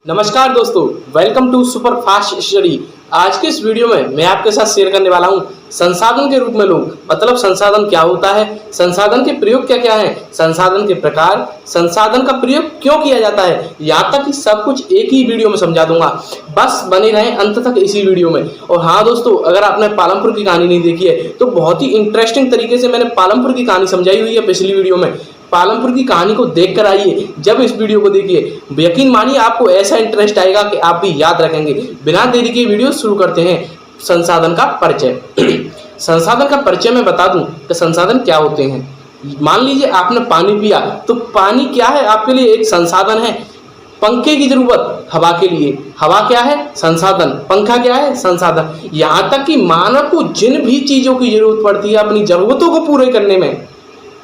नमस्कार दोस्तों, welcome to super fast study. आज के इस वीडियो में मैं आपके साथ शेयर करने वाला हूं संसाधन के रूप में लोग, मतलब संसाधन क्या होता है, संसाधन के प्रयोग क्या क्या है, संसाधन के प्रकार, संसाधन का प्रयोग क्यों किया जाता है, यहाँ तक कि सब कुछ एक ही वीडियो में समझा दूंगा। बस बने रहें अंत तक इसी वीडियो में। और हाँ दोस्तों, अगर आपने पालमपुर की कहानी नहीं देखी है तो बहुत ही इंटरेस्टिंग तरीके से मैंने पालमपुर की कहानी समझाई हुई है पिछली वीडियो में। पालमपुर की कहानी को देख कर आइए, जब इस वीडियो को देखिए यकीन मानिए आपको ऐसा इंटरेस्ट आएगा कि आप भी याद रखेंगे। बिना देरी के वीडियो शुरू करते हैं। संसाधन का परिचय। संसाधन का परिचय मैं बता दूं कि संसाधन क्या होते हैं। मान लीजिए आपने पानी पिया, तो पानी क्या है आपके लिए? एक संसाधन है। पंखे की जरूरत हवा के लिए, हवा क्या है? संसाधन। पंखा क्या है? संसाधन। यहाँ तक कि मानव को जिन भी चीजों की जरूरत पड़ती है अपनी जरूरतों को पूरे करने में,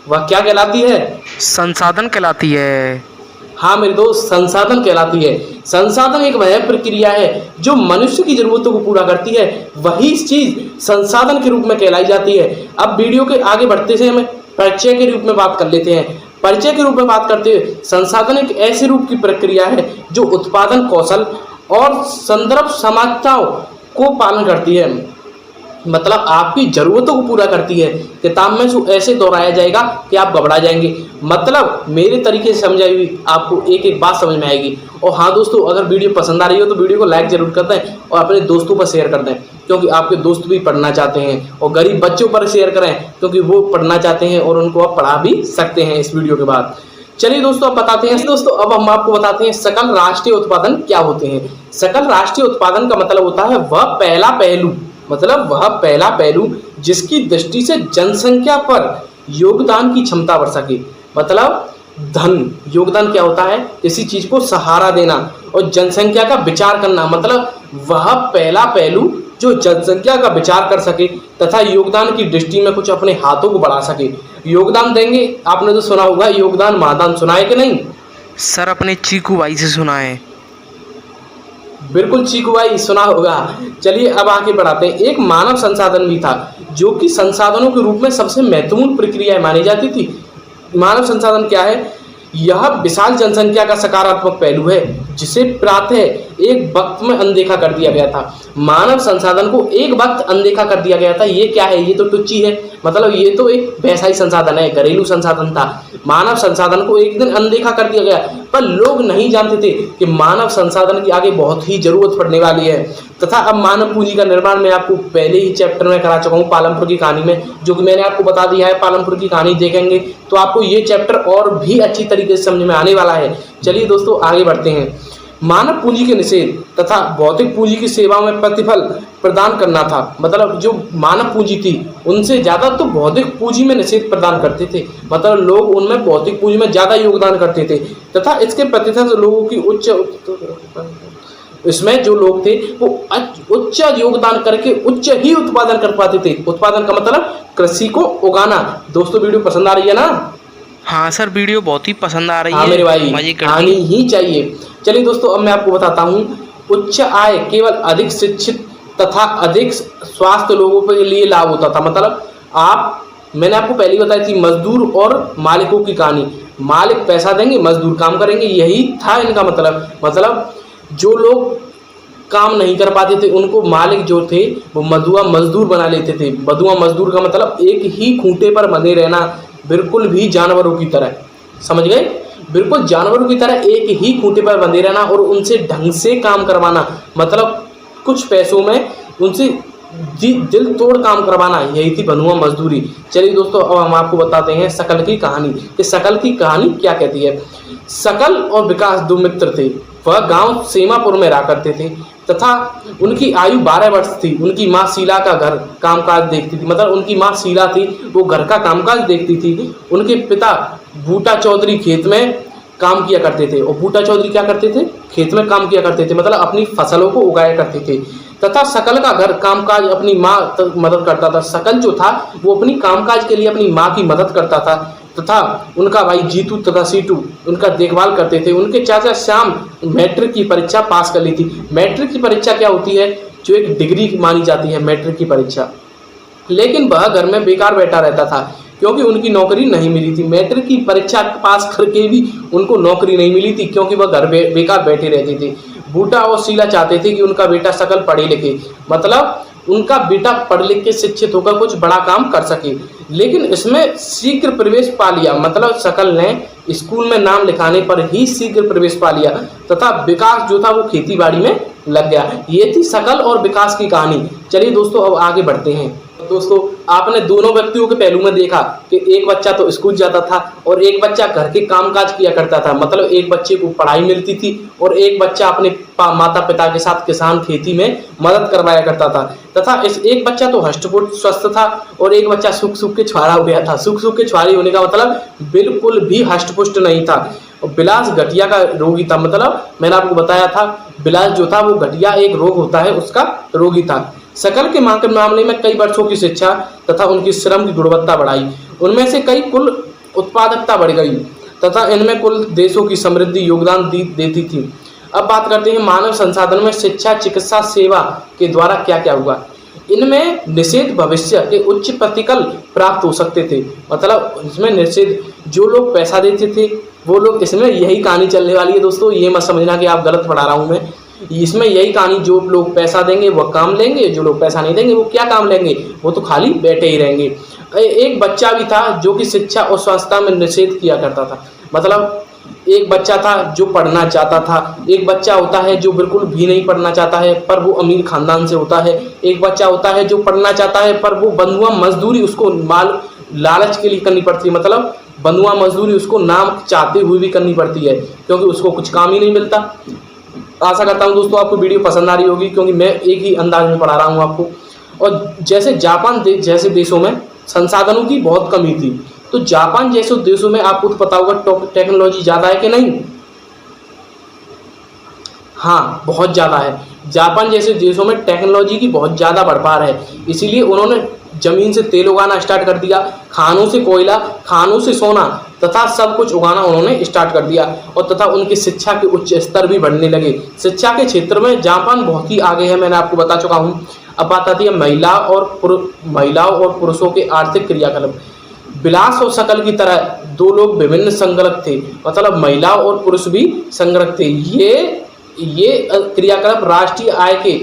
वह क्या कहलाती है? संसाधन कहलाती है। हाँ मेरे दोस्त, संसाधन कहलाती है। संसाधन एक वह प्रक्रिया है जो मनुष्य की जरूरतों को पूरा करती है, वही चीज संसाधन के रूप में कहलाई जाती है। अब वीडियो के आगे बढ़ते से हमें परिचय के रूप में बात कर लेते हैं। परिचय के रूप में बात करते हुए, संसाधन एक ऐसे रूप की प्रक्रिया है जो उत्पादन कौशल और संदर्भ समानताओं को पालन करती है, मतलब आपकी जरूरतों को पूरा करती है। किताब में ऐसे दोहराया जाएगा कि आप घबरा जाएंगे, मतलब मेरे तरीके से समझाई हुई आपको एक एक बात समझ में आएगी। और हाँ दोस्तों, अगर वीडियो पसंद आ रही हो तो वीडियो को लाइक जरूर कर दें और अपने दोस्तों पर शेयर कर दें, क्योंकि आपके दोस्त भी पढ़ना चाहते हैं। और गरीब बच्चों पर शेयर करें क्योंकि वो पढ़ना चाहते हैं और उनको आप पढ़ा भी सकते हैं इस वीडियो के बाद। चलिए दोस्तों, अब बताते हैं। दोस्तों, अब हम आपको बताते हैं सकल राष्ट्रीय उत्पादन क्या होते हैं। सकल राष्ट्रीय उत्पादन का मतलब होता है वह पहला पहलू, मतलब वह पहला पहलू जिसकी दृष्टि से जनसंख्या पर योगदान की क्षमता बढ़ सके। मतलब धन योगदान क्या होता है? किसी चीज को सहारा देना। और जनसंख्या का विचार करना, मतलब वह पहला पहलू जो जनसंख्या का विचार कर सके तथा योगदान की दृष्टि में कुछ अपने हाथों को बढ़ा सके। योगदान देंगे, आपने तो सुना होगा योगदान महादान, सुना है कि नहीं? सर अपने चीकू भाई से सुना है। बिल्कुल चीकू भाई, सुना होगा। चलिए अब आगे बढ़ाते हैं। एक मानव संसाधन भी था जो कि संसाधनों के रूप में सबसे महत्वपूर्ण प्रक्रिया मानी जाती थी। मानव संसाधन क्या है? यह विशाल जनसंख्या का सकारात्मक पहलू है जिसे प्रातः एक वक्त में अनदेखा कर दिया गया था। मानव संसाधन को एक वक्त अनदेखा कर दिया गया था। ये क्या है? ये तो टुच्ची है, मतलब ये तो एक वैसा ही संसाधन है, घरेलू संसाधन था। मानव संसाधन को एक दिन अनदेखा कर दिया गया, पर लोग नहीं जानते थे कि मानव संसाधन की आगे बहुत ही जरूरत पड़ने वाली है। तथा अब मानव पूंजी का निर्माण मैं आपको पहले ही चैप्टर में करा चुका हूँ पालमपुर की कहानी में, जो कि मैंने आपको बता दिया है। पालमपुर की कहानी देखेंगे तो आपको ये चैप्टर और भी अच्छी तरीके से समझ में आने वाला है। चलिए दोस्तों आगे बढ़ते हैं। मानव पूंजी के निषेध तथा भौतिक पूंजी की सेवा में प्रतिफल प्रदान करना था। मतलब जो मानव पूंजी थी उनसे ज्यादा तो भौतिक पूंजी में निषेध प्रदान करते थे, मतलब लोग उनमें भौतिक पूंजी में ज्यादा योगदान करते थे तथा इसके प्रतिशत लोगों की इसमें जो लोग थे वो उच्च योगदान करके उच्च ही उत्पादन कर पाते थे। उत्पादन का मतलब कृषि को उगाना। दोस्तों वीडियो पसंद आ रही है ना? हाँ सर, वीडियो बहुत ही पसंद आ रही है। हाँ मेरे भाई, कहानी ही चाहिए। चलिए दोस्तों, अब मैं आपको बताता हूँ। उच्च आय केवल अधिक शिक्षित तथा अधिक स्वास्थ्य लोगों के लिए लाभ होता था। मतलब मैंने आपको पहले ही बताई थी मजदूर और मालिकों की कहानी। मालिक पैसा देंगे, मजदूर काम करेंगे, यही था इनका मतलब जो लोग काम नहीं कर पाते थे उनको मालिक जो थे वो मधुआ मजदूर बना लेते थे। मधुआ मजदूर का मतलब एक ही खूंटे पर बंधे रहना, बिल्कुल भी जानवरों की तरह, समझ गए? बिल्कुल जानवरों की तरह एक ही खूंटे पर बंधे रहना और उनसे ढंग से काम करवाना, मतलब कुछ पैसों में उनसे दिल तोड़ काम करवाना, यही थी बनुआ मजदूरी। चलिए दोस्तों, अब हम आपको बताते हैं सकल की कहानी कि सकल की कहानी क्या कहती है। सकल और विकास दो मित्र थे। वह गांव सीमापुर में रहा करते थे तथा उनकी आयु 12 वर्ष थी। उनकी माँ शीला का घर कामकाज देखती थी, मतलब उनकी माँ शीला थी वो घर का कामकाज देखती थी। उनके पिता बूटा चौधरी खेत में काम किया करते थे। और बूटा चौधरी क्या करते थे? खेत में काम किया करते थे, मतलब अपनी फसलों को उगाया करते थे। तथा सकल का घर कामकाज अपनी माँ मदद करता था। सकल जो था वो अपनी कामकाज के लिए अपनी माँ की मदद करता था तथा उनका भाई जीतू तथा सीटू उनका देखभाल करते थे। उनके चाचा श्याम मैट्रिक की परीक्षा पास कर ली थी। मैट्रिक की परीक्षा क्या होती है? जो एक डिग्री मानी जाती है मैट्रिक की परीक्षा। लेकिन वह घर में बेकार बैठा रहता था क्योंकि उनकी नौकरी नहीं मिली थी। मैट्रिक की परीक्षा पास करके भी उनको नौकरी नहीं मिली थी, क्योंकि वह घर बेकार बैठे रहते थे। बूटा और शीला चाहते थे कि उनका बेटा सकल पढ़े लिखे, मतलब उनका बेटा पढ़ लिख के शिक्षित होकर कुछ बड़ा काम कर सके, लेकिन इसमें शीघ्र प्रवेश पा लिया। मतलब सकल ने स्कूल में नाम लिखाने पर ही शीघ्र प्रवेश पा लिया तथा विकास जो था वो खेती बाड़ी में लग गया। ये थी सकल और विकास की कहानी। चलिए दोस्तों अब आगे बढ़ते हैं। दोस्तों आपने दोनों व्यक्तियों के पहलू में देखा कि एक बच्चा तो स्कूल जाता था और एक बच्चा घर के कामकाज किया करता था, मतलब एक बच्चे को पढ़ाई मिलती थी और एक बच्चा अपने माता पिता के साथ किसान खेती में मदद करवाया करता था। तथा इस एक बच्चा तो हष्टपुष्ट स्वस्थ था और एक बच्चा सूख सूख के छुआरा हो गया था। सूख सूख के छुआरी होने का मतलब बिल्कुल भी हष्टपुष्ट नहीं था। और बिलास गठिया का रोगी था, मतलब मैंने आपको बताया था बिलास जो था वो गठिया एक रोग होता है उसका रोगी था। सकल के मामले में कई वर्षों की शिक्षा तथा उनकी श्रम की गुणवत्ता बढ़ाई, उनमें से कई कुल उत्पादकता बढ़ गई तथा इनमें कुल देशों की समृद्धि योगदान देती थी। अब बात करते हैं मानव संसाधन में शिक्षा चिकित्सा सेवा के द्वारा क्या क्या हुआ। इनमें निषेध भविष्य के उच्च प्रतिकल प्राप्त हो सकते थे, मतलब इसमें निषेध जो लोग पैसा देते थे वो लोग, इसमें यही कहानी चलने वाली है दोस्तों, ये मत समझना कि आप गलत पढ़ा रहा हूँ मैं। इसमें यही कहानी, जो लोग पैसा देंगे वो काम लेंगे, जो लोग पैसा नहीं देंगे वो क्या काम लेंगे, वो तो खाली बैठे ही रहेंगे। एक बच्चा भी था जो कि शिक्षा और स्वास्थ्य में निषेध किया करता था, मतलब एक बच्चा था जो पढ़ना चाहता था, एक बच्चा होता है जो बिल्कुल भी नहीं पढ़ना चाहता है पर वो अमीर खानदान से होता है, एक बच्चा होता है जो पढ़ना चाहता है पर वो बंधुआ मजदूरी उसको माल लालच के लिए करनी पड़ती है, मतलब बंधुआ मजदूरी उसको नाम चाहते हुए भी करनी पड़ती है क्योंकि उसको कुछ काम ही नहीं मिलता। आशा करता हूँ दोस्तों आपको वीडियो पसंद आ रही होगी, क्योंकि मैं एक ही अंदाज में पढ़ा रहा हूँ आपको। और जैसे जापान जैसे देशों में संसाधनों की बहुत कमी थी, तो जापान जैसे देशों में आपको तो पता होगा टेक्नोलॉजी ज़्यादा है कि नहीं? हाँ, बहुत ज़्यादा है। जापान जैसे देशों में टेक्नोलॉजी की बहुत ज़्यादा बढ़पार है, इसीलिए उन्होंने जमीन से तेल उगाना स्टार्ट कर दिया, खानों से कोयला, खानों से सोना तथा सब कुछ उगाना उन्होंने स्टार्ट कर दिया। और तथा उनकी शिक्षा के उच्च स्तर भी बढ़ने लगे। शिक्षा के क्षेत्र में जापान बहुत ही आगे है, मैंने आपको बता चुका हूँ। अब बात आती है महिलाओं और पुरुषों के आर्थिक क्रियाकलाप। बिलास और सकल की तरह दो लोग विभिन्न संगरक थे, मतलब महिलाओं और पुरुष भी संगरक थे। ये क्रियाकलाप राष्ट्रीय आय के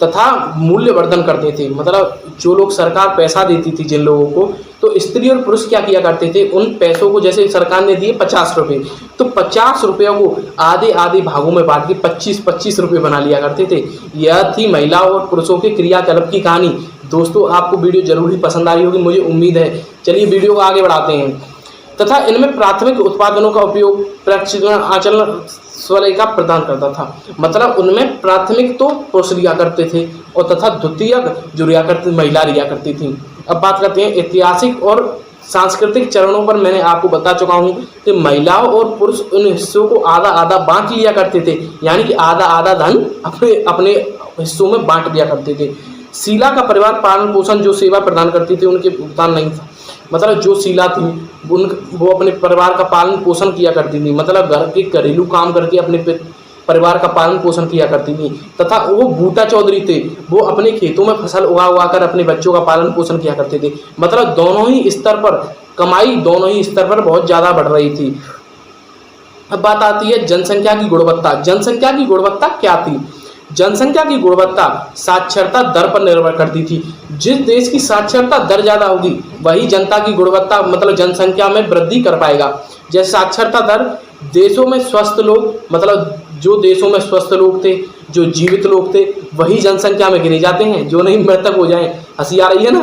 तथा मूल्यवर्धन करते थे, मतलब जो लोग सरकार पैसा देती थी जिन लोगों को, तो स्त्री और पुरुष क्या किया करते थे, उन पैसों को जैसे सरकार ने दिए 50 रुपये, तो 50 रुपयों को आधे आधे भागों में बांट के 25-25 रुपये बना लिया करते थे। यह थी महिलाओं और पुरुषों के क्रियाकलाप की कहानी। दोस्तों आपको वीडियो जरूर ही पसंद आई होगी, मुझे उम्मीद है। चलिए वीडियो को आगे बढ़ाते हैं। तथा इनमें प्राथमिक उत्पादनों का उपयोग प्रशिक्षण आचरण स्वलय का प्रदान करता था, मतलब उनमें प्राथमिक तो पुरुष लिया करते थे और तथा द्वितीयक जो लिया करते महिला लिया करती थी। अब बात करते हैं ऐतिहासिक और सांस्कृतिक चरणों पर। मैंने आपको बता चुका हूँ कि महिलाओं और पुरुष उन हिस्सों को आधा आधा बांट लिया करते थे, यानी कि आधा आधा धन अपने अपने हिस्सों में बांट लिया करते थे। शीला का परिवार पालन पोषण जो सेवा प्रदान करती थी उनके भुगतान नहीं था, मतलब जो शीला थी वो अपने परिवार का पालन पोषण किया करती थी, मतलब घर के घरेलू काम करके अपने परिवार का पालन पोषण किया करती थी। तथा वो बूटा चौधरी थे, वो अपने खेतों में फसल उगा कर अपने बच्चों का पालन पोषण किया करते थे, मतलब दोनों ही स्तर पर कमाई दोनों ही स्तर पर बहुत ज़्यादा बढ़ रही थी। अब बात आती है जनसंख्या की गुणवत्ता। जनसंख्या की गुणवत्ता क्या थी? जनसंख्या की गुणवत्ता साक्षरता दर पर निर्भर करती थी। जिस देश की साक्षरता दर ज़्यादा होगी वही जनता की गुणवत्ता मतलब जनसंख्या में वृद्धि कर पाएगा। जैसे साक्षरता दर, देशों में स्वस्थ लोग, मतलब जो देशों में स्वस्थ लोग थे, जो जीवित लोग थे, वही जनसंख्या में गिने जाते हैं, जो नहीं मृतक हो जाए। हंसी आ रही है ना?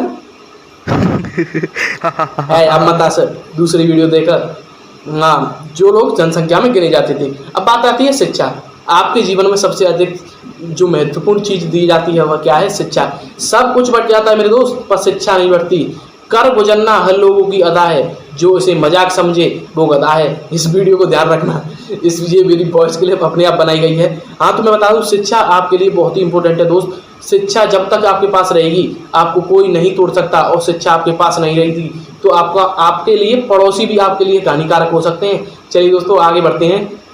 अब मत सर दूसरी वीडियो देखकर। हाँ, जो लोग जनसंख्या में गिने जाते थे। अब बात आती है शिक्षा। आपके जीवन में सबसे अधिक जो महत्वपूर्ण चीज दी जाती है वह क्या है? शिक्षा। सब कुछ बढ़ जाता है मेरे दोस्त, पर शिक्षा नहीं बढ़ती। कर गुजरना हर लोगों की अदा है, जो इसे मजाक समझे वो गधा है। इस वीडियो को ध्यान रखना, ये मेरी वॉइस क्लिप अपने आप बनाई गई है। हाँ, तो मैं बता दूं शिक्षा आपके लिए बहुत ही इंपॉर्टेंट है दोस्त। शिक्षा जब तक आपके पास रहेगी आपको कोई नहीं तोड़ सकता, और शिक्षा आपके पास नहीं रहेगी तो आपके लिए पड़ोसी भी आपके लिए हानिकारक हो सकते हैं। चलिए दोस्तों आगे बढ़ते हैं।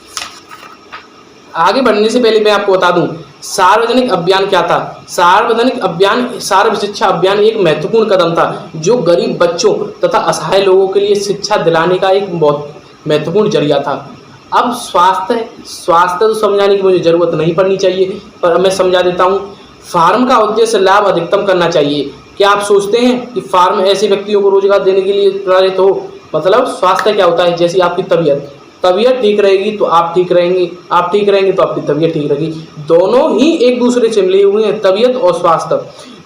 आगे बढ़ने से पहले मैं आपको बता दूं, सार्वजनिक अभियान क्या था। सार्वजनिक अभियान, सर्व शिक्षा अभियान एक महत्वपूर्ण कदम था जो गरीब बच्चों तथा असहाय लोगों के लिए शिक्षा दिलाने का एक बहुत महत्वपूर्ण जरिया था। अब स्वास्थ्य तो समझाने की मुझे ज़रूरत नहीं पड़नी चाहिए, पर मैं समझा देता हूँ। फार्म का उद्देश्य लाभ अधिकतम करना चाहिए। क्या आप सोचते हैं कि फार्म ऐसे व्यक्तियों को रोजगार देने के लिए प्रेरित हो? मतलब स्वास्थ्य क्या होता है, जैसे आपकी तबीयत ठीक रहेगी तो आप ठीक रहेंगे, आप ठीक रहेंगे तो आपकी तबीयत ठीक रहेगी। दोनों ही एक दूसरे से मिले हुए हैं, तबीयत और स्वास्थ्य।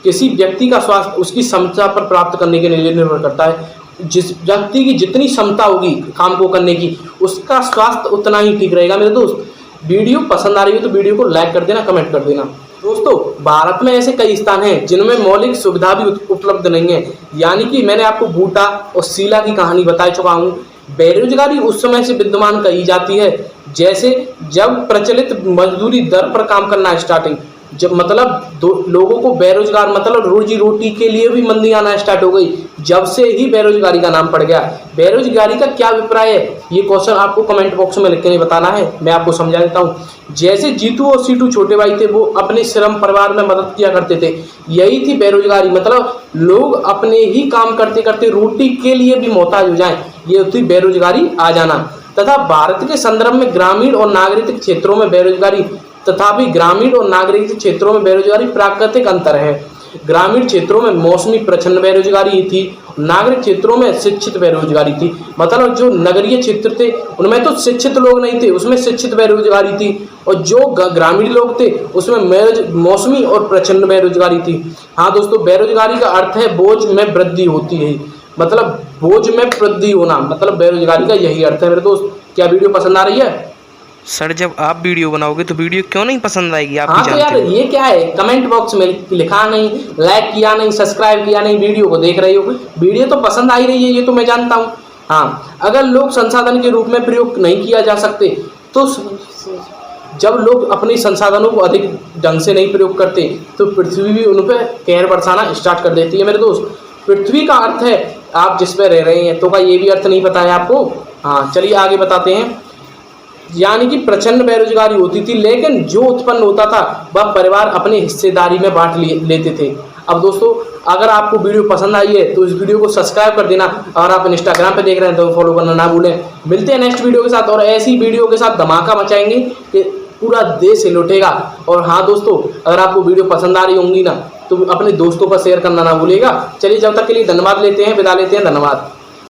किसी व्यक्ति का स्वास्थ्य उसकी क्षमता पर प्राप्त करने के लिए निर्भर करता है। जिस व्यक्ति की जितनी क्षमता होगी काम को करने की, उसका स्वास्थ्य उतना ही ठीक रहेगा। मेरे दोस्त, वीडियो पसंद आ रही है तो वीडियो को लाइक कर देना, कमेंट कर देना। दोस्तों, भारत में ऐसे कई स्थान हैं जिनमें मौलिक सुविधा भी उपलब्ध नहीं है। यानी कि मैंने आपको बूटा और शीला की कहानी बता चुका हूँ। बेरोजगारी उस समय से विद्यमान कही जाती है जैसे जब प्रचलित मजदूरी दर पर काम करना स्टार्टिंग, जब मतलब लोगों को बेरोजगार मतलब रोजी रोटी के लिए भी मंदी आना स्टार्ट हो गई, जब से ही बेरोजगारी का नाम पड़ गया। बेरोजगारी का क्या अभिप्राय है, ये क्वेश्चन आपको कमेंट बॉक्स में लिख के बताना है, मैं आपको समझा देता हूँ। जैसे जीतू और सीटू छोटे भाई थे, वो अपने श्रम परिवार में मदद किया करते थे, यही थी बेरोजगारी। मतलब लोग अपने ही काम करते करते रोटी के लिए भी मोहताज हो जाएं, ये होती बेरोजगारी आ जाना। तथा भारत के संदर्भ में ग्रामीण और नागरिक क्षेत्रों में बेरोजगारी तथापि ग्रामीण और नागरिक क्षेत्रों में बेरोजगारी प्राकृतिक अंतर है। ग्रामीण क्षेत्रों में मौसमी प्रचंड बेरोजगारी थी, नागरिक क्षेत्रों में शिक्षित बेरोजगारी थी। मतलब जो नगरीय क्षेत्र थे उनमें तो शिक्षित लोग नहीं थे, उसमें शिक्षित बेरोजगारी थी, और जो ग्रामीण लोग थे उसमें मौसमी और प्रचंड बेरोजगारी थी। हाँ दोस्तों, बेरोजगारी का अर्थ है बोझ में वृद्धि होती है, मतलब बोझ में वृद्धि होना, मतलब बेरोजगारी का यही अर्थ है। मेरे दोस्त, क्या वीडियो पसंद आ रही है? सर जब आप वीडियो बनाओगे तो वीडियो क्यों नहीं पसंद आएगी? आप हाँ तो यार, ये क्या है, कमेंट बॉक्स में लिखा नहीं, लाइक किया नहीं, सब्सक्राइब किया नहीं, वीडियो को देख रहे हो, वीडियो तो पसंद आ ही रही है, ये तो मैं जानता हूँ। हाँ, अगर लोग संसाधन के रूप में प्रयोग नहीं किया जा सकते तो जब लोग अपने संसाधनों को अधिक ढंग से नहीं प्रयोग करते तो पृथ्वी भी उन पर कहर बरसाना स्टार्ट कर देती है। मेरे दोस्त, पृथ्वी का अर्थ है आप जिस पे रह रहे हैं, तो का ये भी अर्थ नहीं पता है आपको? हाँ चलिए आगे बताते हैं। यानी कि प्रचंड बेरोजगारी होती थी, लेकिन जो उत्पन्न होता था वह परिवार अपनी हिस्सेदारी में बांट लेते थे। अब दोस्तों, अगर आपको वीडियो पसंद आई है तो इस वीडियो को सब्सक्राइब कर देना, और आप इंस्टाग्राम पे देख रहे हैं तो फॉलो करना ना भूलें। मिलते हैं नेक्स्ट वीडियो के साथ, और ऐसी वीडियो के साथ धमाका मचाएंगे कि पूरा देश हिल उठेगा। और हाँ दोस्तों, अगर आपको वीडियो पसंद आ रही होंगी ना तो अपने दोस्तों पर शेयर करना ना भूलेगा। चलिए, जब तक के लिए धन्यवाद लेते हैं, विदा लेते हैं, धन्यवाद।